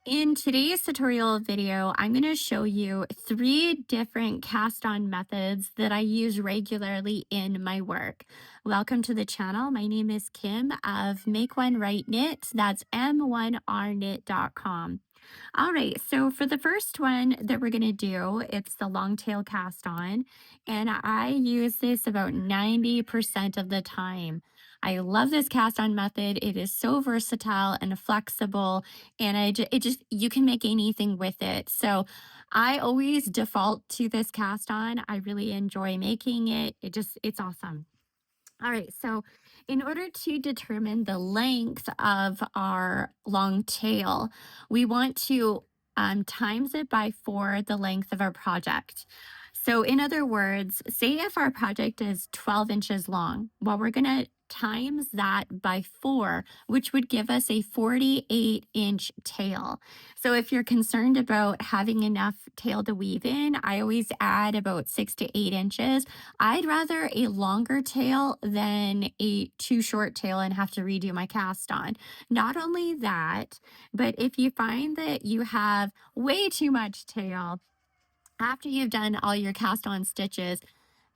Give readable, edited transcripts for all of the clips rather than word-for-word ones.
In today's tutorial video, I'm going to show you 3 different cast-on methods that I use regularly in my work. Welcome to the channel. My name is Kim of Make One Right Knit. That's m1rknit.com. All right, so for the first one that we're going to do, it's the long tail cast on, and I use this about 90% of the time. I love this cast on method. It is so versatile and flexible, and you can make anything with it. So I always default to this cast on. I really enjoy making it. It's awesome. All right, so in order to determine the length of our long tail, we want to times it by 4 the length of our project. So in other words, say if our project is 12 inches long, well, we're going to times that by 4, which would give us a 48-inch tail. So if you're concerned about having enough tail to weave in, I always add about 6 to 8 inches. I'd rather a longer tail than a too short tail and have to redo my cast on. Not only that, but if you find that you have way too much tail, after you've done all your cast on stitches,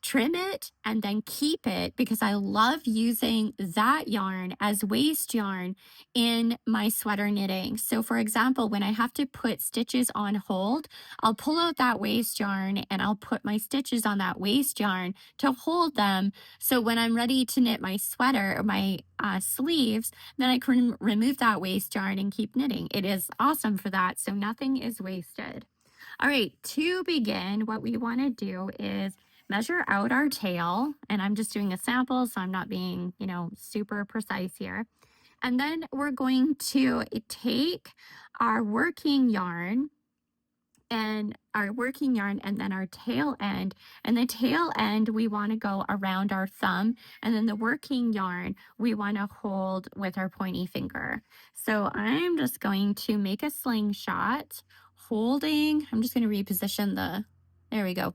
trim it and then keep it because I love using that yarn as waste yarn in my sweater knitting. So for example, when I have to put stitches on hold, I'll pull out that waste yarn and I'll put my stitches on that waste yarn to hold them. So when I'm ready to knit my sweater or my sleeves, then I can remove that waste yarn and keep knitting. It is awesome for that. So nothing is wasted. All right, to begin, what we want to do is measure out our tail, and I'm just doing a sample, so I'm not being, super precise here. And then we're going to take our working yarn and then our tail end, and the tail end we want to go around our thumb, and then the working yarn we want to hold with our pointy finger. So I'm just going to make a slingshot I'm just going to reposition there we go.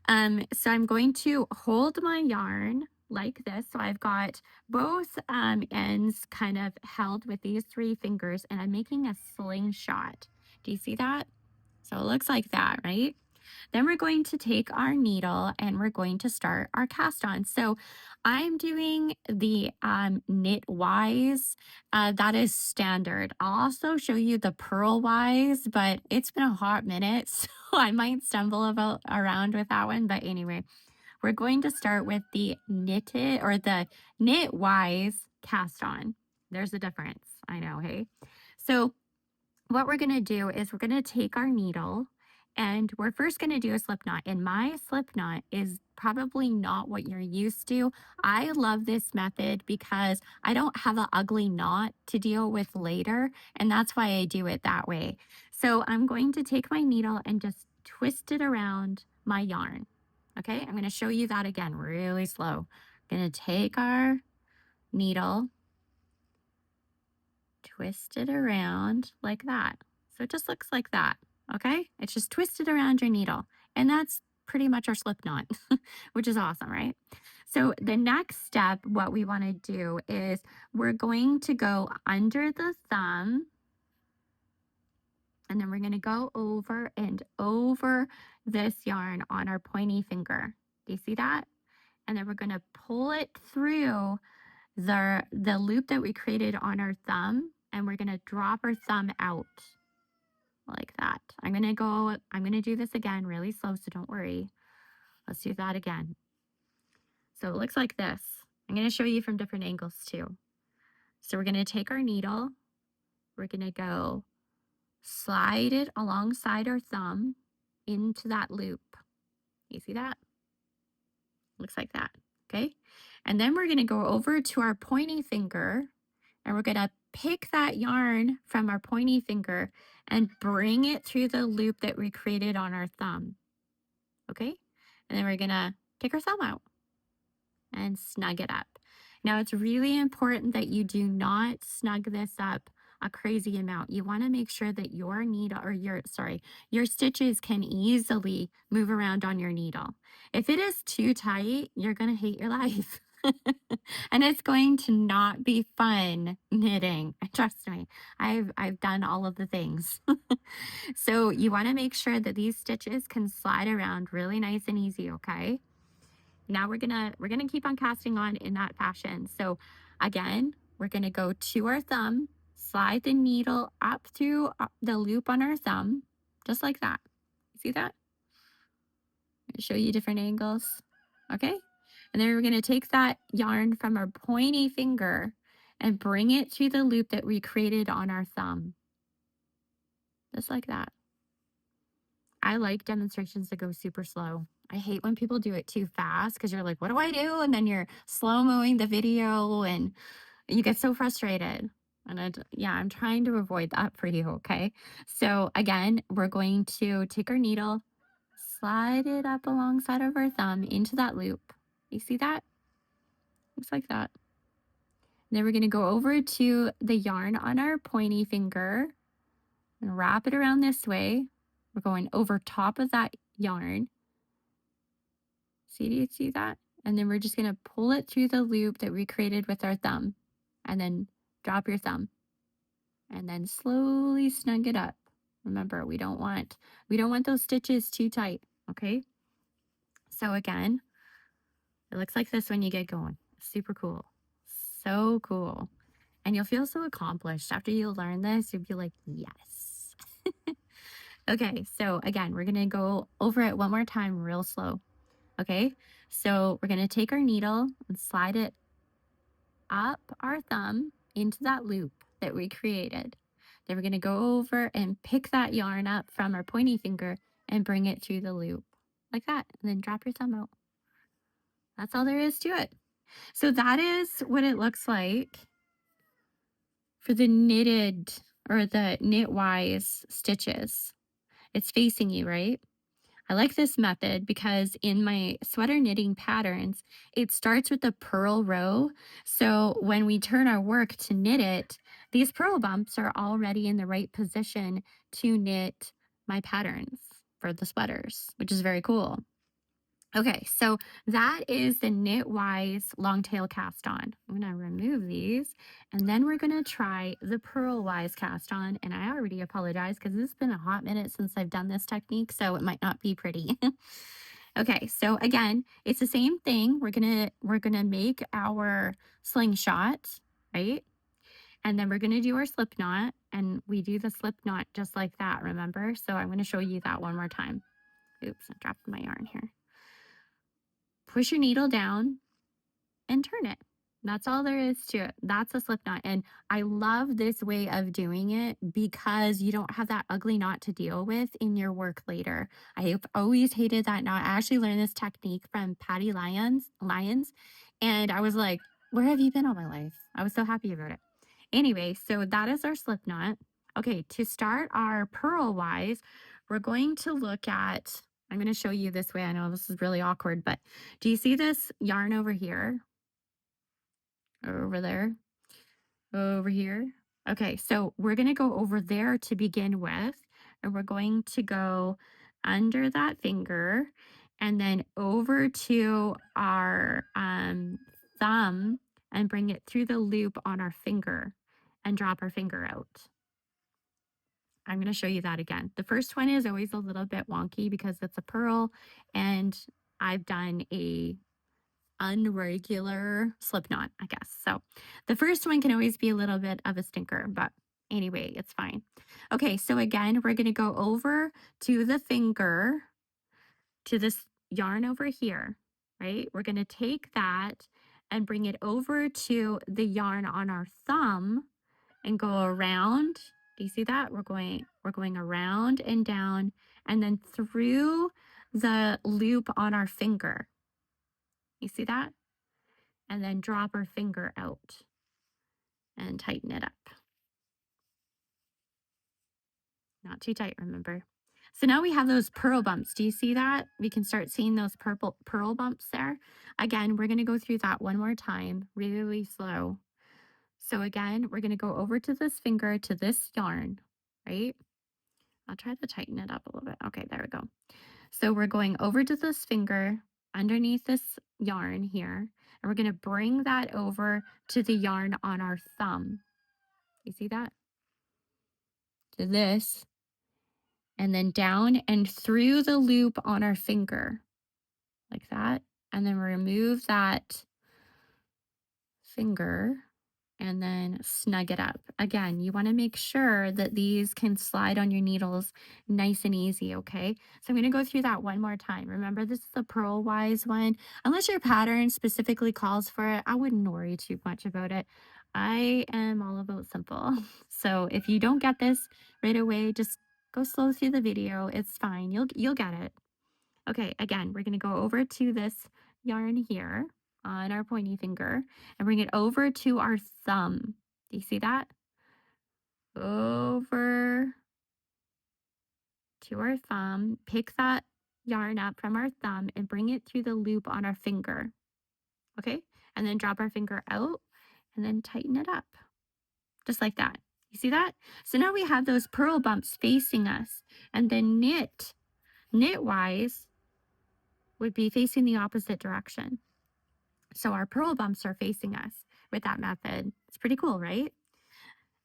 So I'm going to hold my yarn like this. So I've got both ends kind of held with these 3 fingers, and I'm making a slingshot. Do you see that? So it looks like that, right? Then we're going to take our needle and we're going to start our cast on. So I'm doing the Knitwise. That is standard. I'll also show you the Purlwise, but it's been a hot minute, so I might stumble around with that one. But anyway, we're going to start with the Knitwise cast on. There's a difference. I know, hey? So what we're going to do is we're going to take our needle and we're first going to do a slip knot. And my slip knot is probably not what you're used to. I love this method because I don't have an ugly knot to deal with later, and that's why I do it that way. So I'm going to take my needle and just twist it around my yarn. Okay, I'm going to show you that again really slow. I'm going to take our needle, twist it around like that. So it just looks like that, okay? It's just twisted around your needle. And that's pretty much our slip knot, which is awesome, right? So the next step, what we want to do is we're going to go under the thumb, and then we're going to go over and over this yarn on our pointy finger. Do you see that? And then we're going to pull it through the loop that we created on our thumb, and we're going to drop our thumb out like that. I'm going to do this again really slow, so don't worry. Let's do that again. So it looks like this. I'm going to show you from different angles too. So we're going to take our needle, we're going to go slide it alongside our thumb into that loop. You see that? Looks like that, okay? And then we're going to go over to our pointy finger, and we're going to pick that yarn from our pointy finger and bring it through the loop that we created on our thumb, okay? And then we're going to take our thumb out and snug it up. Now, it's really important that you do not snug this up a crazy amount. You want to make sure that your needle or your stitches can easily move around on your needle. If it is too tight, you're going to hate your life. And it's going to not be fun knitting. Trust me. I've done all of the things. So you want to make sure that these stitches can slide around really nice and easy, okay? Now we're gonna keep on casting on in that fashion. So again, we're gonna go to our thumb, slide the needle up through the loop on our thumb, just like that. See that? Show you different angles. Okay. And then we're going to take that yarn from our pointy finger and bring it through the loop that we created on our thumb. Just like that. I like demonstrations that go super slow. I hate when people do it too fast because you're like, what do I do? And then you're slow-moing the video and you get so frustrated. And yeah, I'm trying to avoid that for you. Okay. So again, we're going to take our needle, slide it up alongside of our thumb into that loop. You see that? Looks like that. And then we're going to go over to the yarn on our pointy finger and wrap it around this way. We're going over top of that yarn. See, do you see that? And then we're just going to pull it through the loop that we created with our thumb. And then drop your thumb. And then slowly snug it up. Remember, we don't want those stitches too tight, okay? So again, it looks like this when you get going. Super cool. So cool. And you'll feel so accomplished after you learn this. You'll be like, yes. Okay, so again, we're going to go over it one more time real slow. Okay, so we're going to take our needle and slide it up our thumb into that loop that we created. Then we're going to go over and pick that yarn up from our pointy finger and bring it through the loop like that. And then drop your thumb out. That's all there is to it. So that is what it looks like for the knitted or the Knitwise stitches. It's facing you, right? I like this method because in my sweater knitting patterns, it starts with a purl row. So when we turn our work to knit it, these purl bumps are already in the right position to knit my patterns for the sweaters, which is very cool. Okay, so that is the Knitwise long tail cast on. I'm going to remove these and then we're going to try the Purlwise cast on. And I already apologize because it's been a hot minute since I've done this technique, so it might not be pretty. Okay, so again, it's the same thing. We're gonna make our slingshot, right? And then we're gonna do our slip knot, and we do the slip knot just like that, remember? So I'm gonna show you that one more time. Oops, I dropped my yarn here. Push your needle down and turn it. That's all there is to it. That's a slip knot. And I love this way of doing it because you don't have that ugly knot to deal with in your work later. I've always hated that knot. I actually learned this technique from Patty Lyons. And I was like, where have you been all my life? I was so happy about it. Anyway, so that is our slip knot. Okay, to start our Purlwise, we're going to look at, I'm going to show you this way. I know this is really awkward, but do you see this yarn over here? Over there, over here. Okay, so we're going to go over there to begin with, and we're going to go under that finger and then over to our thumb and bring it through the loop on our finger and drop our finger out. I'm going to show you that again. The first one is always a little bit wonky because it's a purl and I've done a unregular slip knot, I guess. So the first one can always be a little bit of a stinker, but anyway, it's fine. Okay, so again, we're going to go over to the finger, to this yarn over here, right? We're going to take that and bring it over to the yarn on our thumb and go around. Do you see that? We're going around and down and then through the loop on our finger. You see that? And then drop our finger out and tighten it up. Not too tight, remember. So now we have those purl bumps. Do you see that? We can start seeing those purple purl bumps there. Again, we're going to go through that one more time, really slow. So again, we're going to go over to this finger, to this yarn, right? I'll try to tighten it up a little bit. Okay, there we go. So we're going over to this finger, underneath this yarn here, and we're going to bring that over to the yarn on our thumb. You see that? To this, and then down and through the loop on our finger, like that. And then remove that finger and then snug it up. Again, you want to make sure that these can slide on your needles nice and easy, okay? So I'm going to go through that one more time. Remember, this is the Purlwise one. Unless your pattern specifically calls for it, I wouldn't worry too much about it. I am all about simple. So if you don't get this right away, just go slow through the video. It's fine. You'll get it. Okay, again, we're going to go over to this yarn here on our pointy finger and bring it over to our thumb. Do you see that? Over to our thumb, pick that yarn up from our thumb and bring it through the loop on our finger. Okay, and then drop our finger out and then tighten it up, just like that. You see that? So now we have those purl bumps facing us, and then knitwise would be facing the opposite direction. So our purl bumps are facing us with that method. It's pretty cool, right?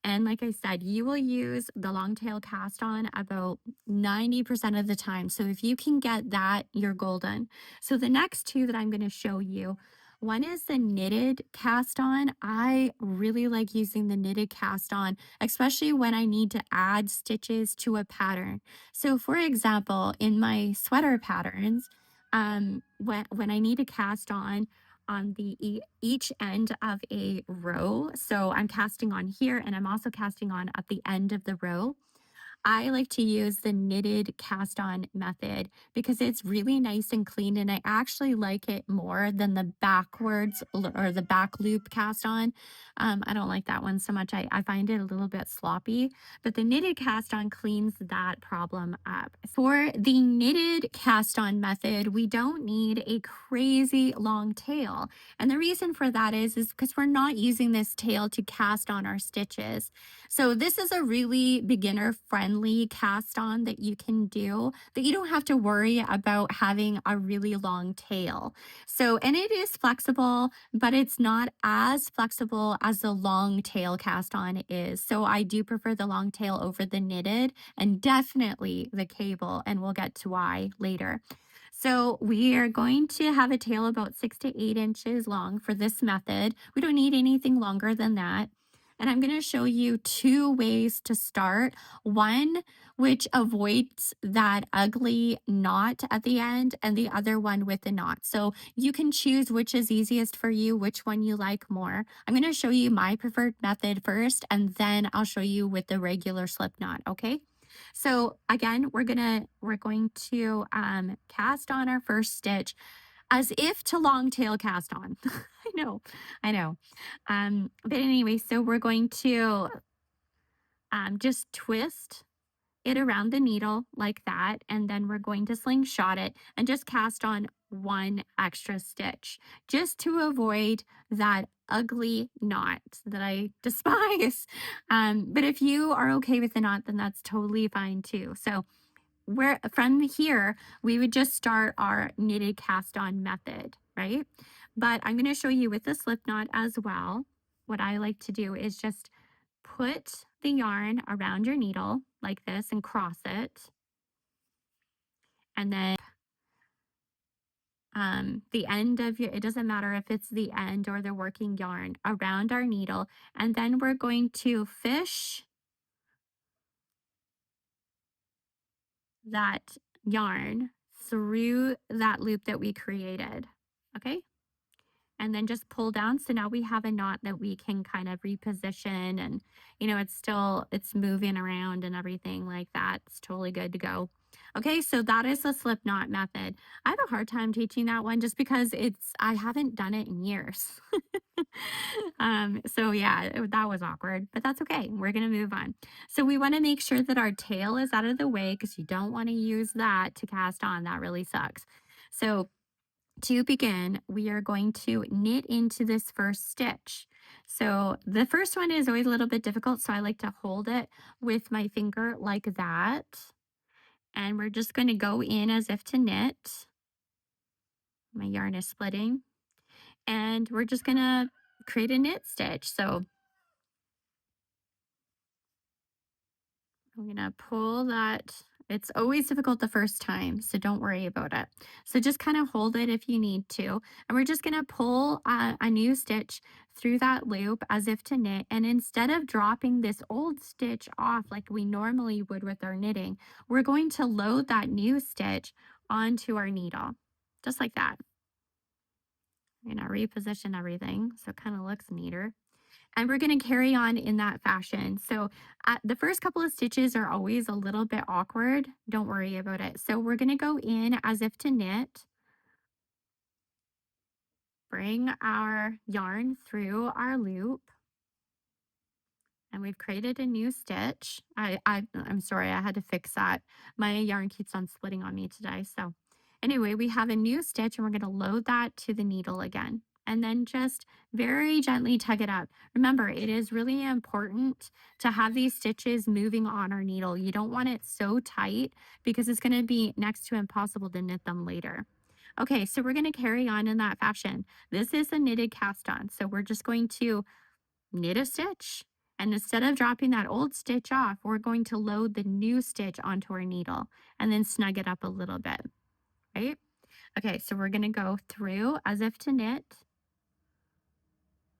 And like I said, you will use the long tail cast on about 90% of the time. So if you can get that, you're golden. So the next two that I'm going to show you, one is the knitted cast on. I really like using the knitted cast on, especially when I need to add stitches to a pattern. So for example, in my sweater patterns, when I need to cast on the each end of a row. So I'm casting on here and I'm also casting on at the end of the row. I like to use the knitted cast on method because it's really nice and clean, and I actually like it more than the backwards or the back loop cast on. I don't like that one so much. I find it a little bit sloppy, but the knitted cast on cleans that problem up. For the knitted cast on method, we don't need a crazy long tail. And the reason for that is because we're not using this tail to cast on our stitches. So this is a really beginner friendly cast on that you can do, that you don't have to worry about having a really long tail. So, and it is flexible, but it's not as flexible as the long tail cast on is. So I do prefer the long tail over the knitted, and definitely the cable, and we'll get to why later. So we are going to have a tail about 6 to 8 inches long for this method. We don't need anything longer than that. And I'm going to show you two ways to start. One, which avoids that ugly knot at the end, and the other one with the knot. So you can choose which is easiest for you, which one you like more. I'm going to show you my preferred method first, and then I'll show you with the regular slip knot, okay? So again, we're going to cast on our first stitch as if to long tail cast on. I know. But anyway, so we're going to just twist it around the needle like that, and then we're going to slingshot it and just cast on one extra stitch just to avoid that ugly knot that I despise. But if you are okay with the knot, then that's totally fine too. So where from here, we would just start our knitted cast on method, right? But I'm going to show you with the slip knot as well. What I like to do is just put the yarn around your needle like this and cross it. And then the end of your, it doesn't matter if it's the end or the working yarn, around our needle. And then we're going to fish that yarn through that loop that we created. Okay. And then just pull down. So now we have a knot that we can kind of reposition, and it's moving around and everything like that. It's totally good to go. Okay, so that is the slip knot method. I have a hard time teaching that one just because I haven't done it in years. So yeah, that was awkward, but that's okay. We're going to move on. So we want to make sure that our tail is out of the way because you don't want to use that to cast on. That really sucks. So to begin, we are going to knit into this first stitch. So the first one is always a little bit difficult, so I like to hold it with my finger like that. And we're just going to go in as if to knit. My yarn is splitting, and we're just gonna create a knit stitch. So I'm gonna pull that. It's always difficult the first time, so don't worry about it. So just kind of hold it if you need to. And we're just gonna pull a new stitch through that loop as if to knit. And instead of dropping this old stitch off like we normally would with our knitting, we're going to load that new stitch onto our needle, just like that. I'm gonna reposition everything so it kind of looks neater. And we're going to carry on in that fashion. So the first couple of stitches are always a little bit awkward. Don't worry about it. So we're going to go in as if to knit, bring our yarn through our loop, and we've created a new stitch. I'm sorry, I had to fix that. My yarn keeps on splitting on me today. So anyway, we have a new stitch and we're going to load that to the needle again. And then just very gently tug it up. Remember, it is really important to have these stitches moving on our needle. You don't want it so tight because it's going to be next to impossible to knit them later. Okay, so we're going to carry on in that fashion. This is a knitted cast on. So we're just going to knit a stitch. And instead of dropping that old stitch off, we're going to load the new stitch onto our needle and then snug it up a little bit, right? Okay, so we're going to go through as if to knit,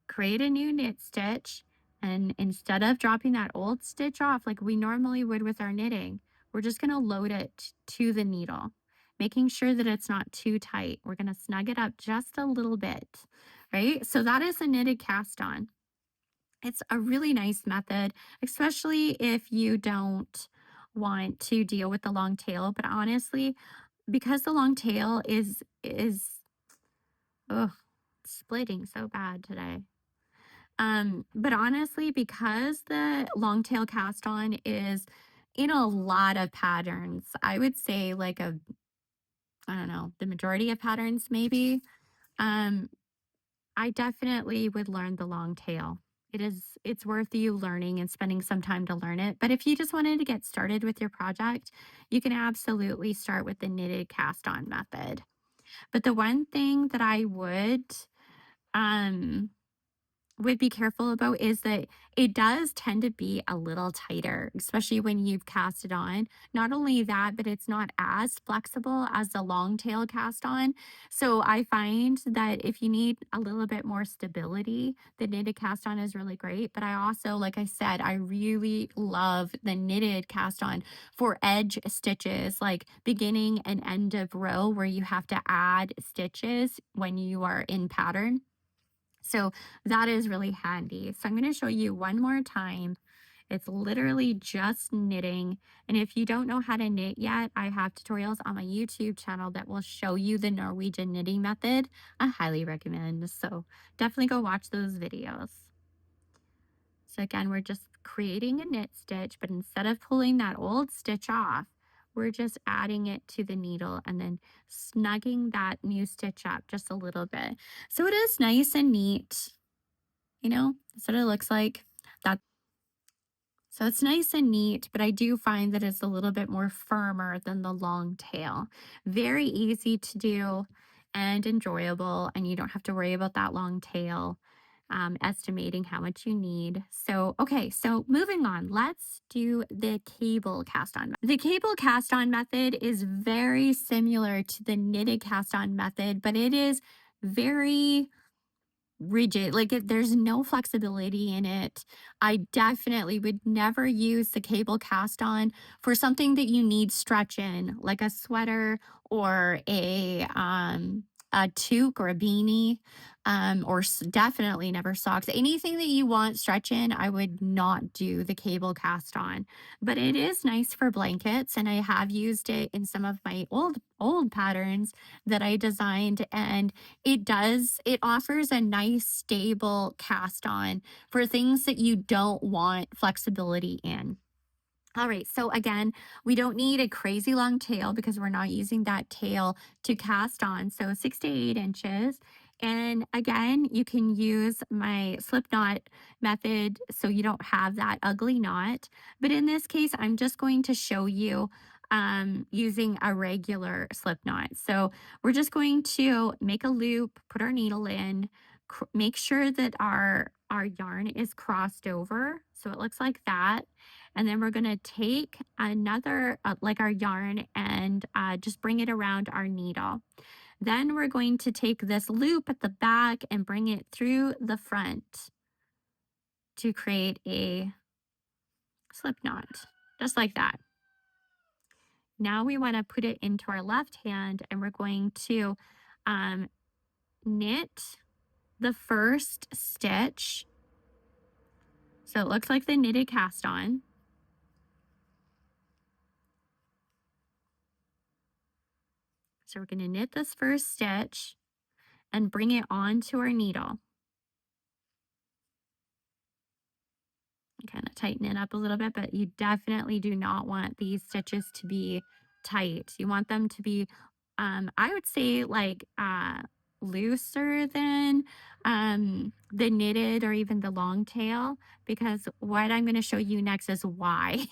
create a new knit stitch, and instead of dropping that old stitch off like we normally would with our knitting, we're just going to load it to the needle, making sure that it's not too tight. We're going to snug it up just a little bit, right? So that is a knitted cast on. It's a really nice method, especially if you don't want to deal with the long tail. But honestly, because the long tail is ugh, splitting so bad today. But honestly, because the long tail cast on is in a lot of patterns, I would say like I don't know, the majority of patterns maybe. Um, I definitely would learn the long tail. It's worth you learning and spending some time to learn it. But if you just wanted to get started with your project, you can absolutely start with the knitted cast on method. But the one thing that I um would be careful about is that it does tend to be a little tighter, especially when you've cast it on. Not only that, but it's not as flexible as the long tail cast on. So I find that if you need a little bit more stability, the knitted cast on is really great. But I also, like I said, I really love the knitted cast on for edge stitches, like beginning and end of row, where you have to add stitches when you are in pattern. So that is really handy. So I'm going to show you one more time. It's literally just knitting. And if you don't know how to knit yet, I have tutorials on my YouTube channel that will show you the Norwegian knitting method. I highly recommend. So definitely go watch those videos. So again, we're just creating a knit stitch, but instead of pulling that old stitch off, we're just adding it to the needle and then snugging that new stitch up just a little bit. So it is nice and neat, that's what it looks like. That so it's nice and neat, but I do find that it's a little bit more firmer than the long tail. Very easy to do and enjoyable, and you don't have to worry about that long tail, estimating how much you need. So, okay, so moving on, let's do the cable cast on. The cable cast on method is very similar to the knitted cast on method, but it is very rigid. Like there's no flexibility in it. I definitely would never use the cable cast on for something that you need stretch in, like a sweater or a toque or a beanie, or definitely never socks. Anything that you want stretch in, I would not do the cable cast on. But it is nice for blankets, and I have used it in some of my old patterns that I designed, and it offers a nice stable cast on for things that you don't want flexibility in. All right, so again, we don't need a crazy long tail because we're not using that tail to cast on. So 6 to 8 inches. And again, you can use my slip knot method so you don't have that ugly knot. But in this case, I'm just going to show you using a regular slip knot. So we're just going to make a loop, put our needle in, make sure that our yarn is crossed over. So it looks like that. And then we're going to take another, like our yarn, and just bring it around our needle. Then we're going to take this loop at the back and bring it through the front to create a slip knot, just like that. Now we want to put it into our left hand, and we're going to um, knit the first stitch. So it looks like the knitted cast on. So we're going to knit this first stitch and bring it onto our needle. Kind of tighten it up a little bit, but you definitely do not want these stitches to be tight. You want them to be, I would say, like looser than the knitted or even the long tail, because what I'm going to show you next is why.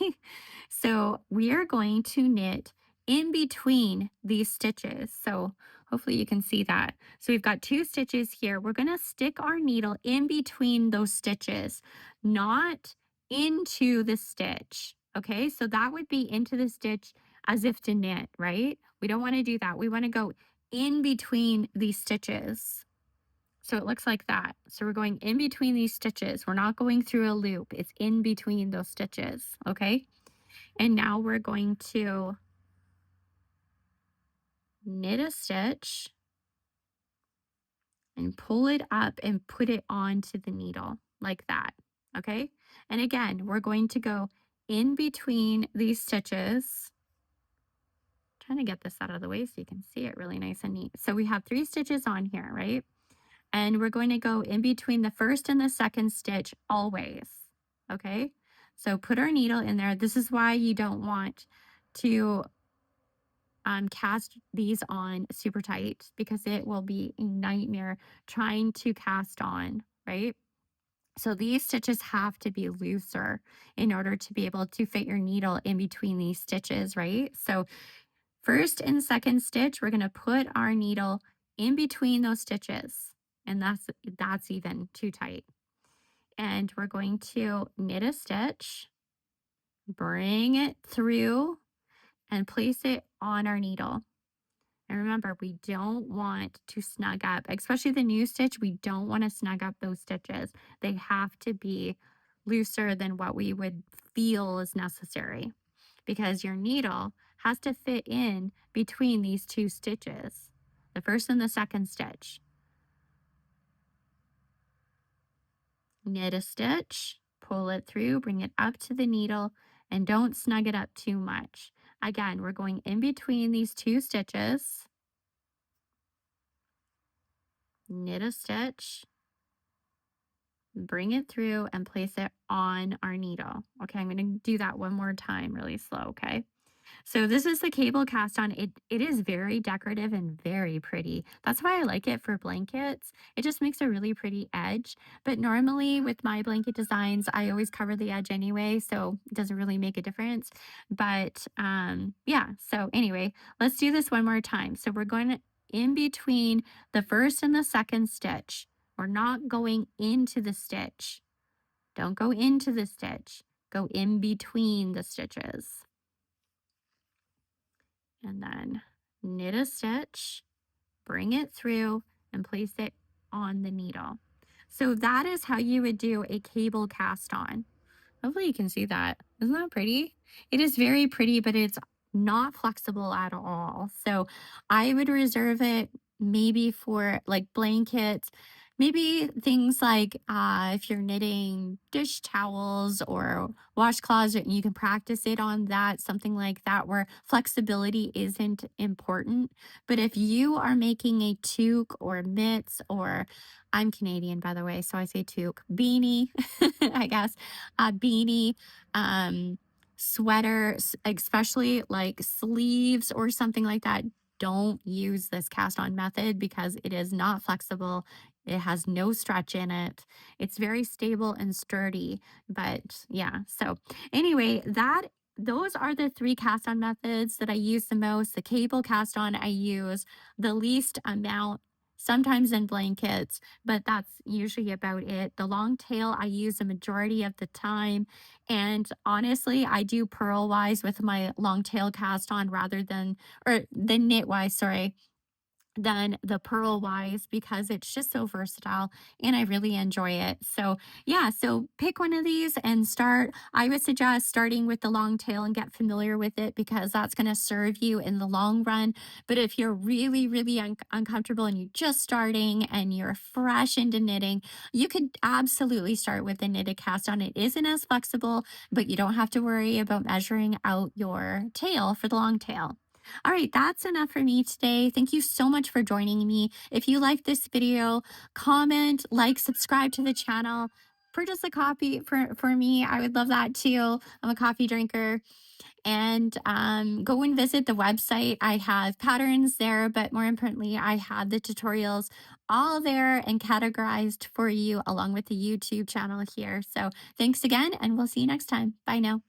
So we are going to knit in between these stitches. So hopefully you can see that. So we've got 2 stitches here. We're going to stick our needle in between those stitches, not into the stitch. Okay, so that would be into the stitch as if to knit, right? We don't want to do that. We want to go in between these stitches. So it looks like that. So we're going in between these stitches. We're not going through a loop. It's in between those stitches. Okay. And now we're going to knit a stitch and pull it up and put it onto the needle like that. Okay. And again, we're going to go in between these stitches. Trying to get this out of the way so you can see it really nice and neat. So we have 3 stitches on here, right? And we're going to go in between the first and the second stitch always. Okay. So put our needle in there. This is why you don't want to cast these on super tight, because it will be a nightmare trying to cast on, right? So these stitches have to be looser in order to be able to fit your needle in between these stitches, right? So first and second stitch, we're going to put our needle in between those stitches, and that's even too tight. And we're going to knit a stitch, bring it through, and place it on our needle. And remember, we don't want to snug up, especially the new stitch. We don't want to snug up those stitches. They have to be looser than what we would feel is necessary, because your needle has to fit in between these 2 stitches, the first and the second stitch. Knit a stitch, pull it through, bring it up to the needle, and don't snug it up too much. Again, we're going in between these 2 stitches. Knit a stitch, bring it through, and place it on our needle. Okay, I'm going to do that one more time really slow, okay? So this is the cable cast on. It is very decorative and very pretty. That's why I like it for blankets. It just makes a really pretty edge. But normally with my blanket designs, I always cover the edge anyway, so it doesn't really make a difference. But yeah, so anyway, let's do this one more time. So we're going in between the first and the second stitch. We're not going into the stitch. Don't go into the stitch. Go in between the stitches. And then knit a stitch, bring it through, and place it on the needle. So that is how you would do a cable cast on. Hopefully you can see that. Isn't that pretty? It is very pretty, but it's not flexible at all. So I would reserve it maybe for like blankets, maybe things like if you're knitting dish towels or washcloths, you can practice it on that, something like that, where flexibility isn't important. But if you are making a toque or mitts, or I'm Canadian, by the way, so I say toque, beanie, I guess, a beanie, sweater, especially like sleeves or something like that, don't use this cast on method because it is not flexible. It has no stretch in it. It's very stable and sturdy. But yeah, so anyway, those are the three cast on methods that I use the most. The cable cast on, I use the least amount, sometimes in blankets, but that's usually about it. The long tail, I use the majority of the time. And honestly, I do Purlwise with my long tail cast on rather than, or the Knitwise, sorry, than the Purlwise because it's just so versatile and I really enjoy it. So, yeah, so pick one of these and start. I would suggest starting with the long tail and get familiar with it because that's going to serve you in the long run. But if you're really, really uncomfortable and you're just starting and you're fresh into knitting, you could absolutely start with the knitted cast on. It isn't as flexible, but you don't have to worry about measuring out your tail for the long tail. All right, that's enough for me today. Thank you so much for joining me. If you like this video, comment, like, subscribe to the channel. Purchase a coffee for me. I would love that too. I'm a coffee drinker. And go and visit the website. I have patterns there, but more importantly, I have the tutorials all there and categorized for you along with the YouTube channel here. So thanks again, and we'll see you next time. Bye now.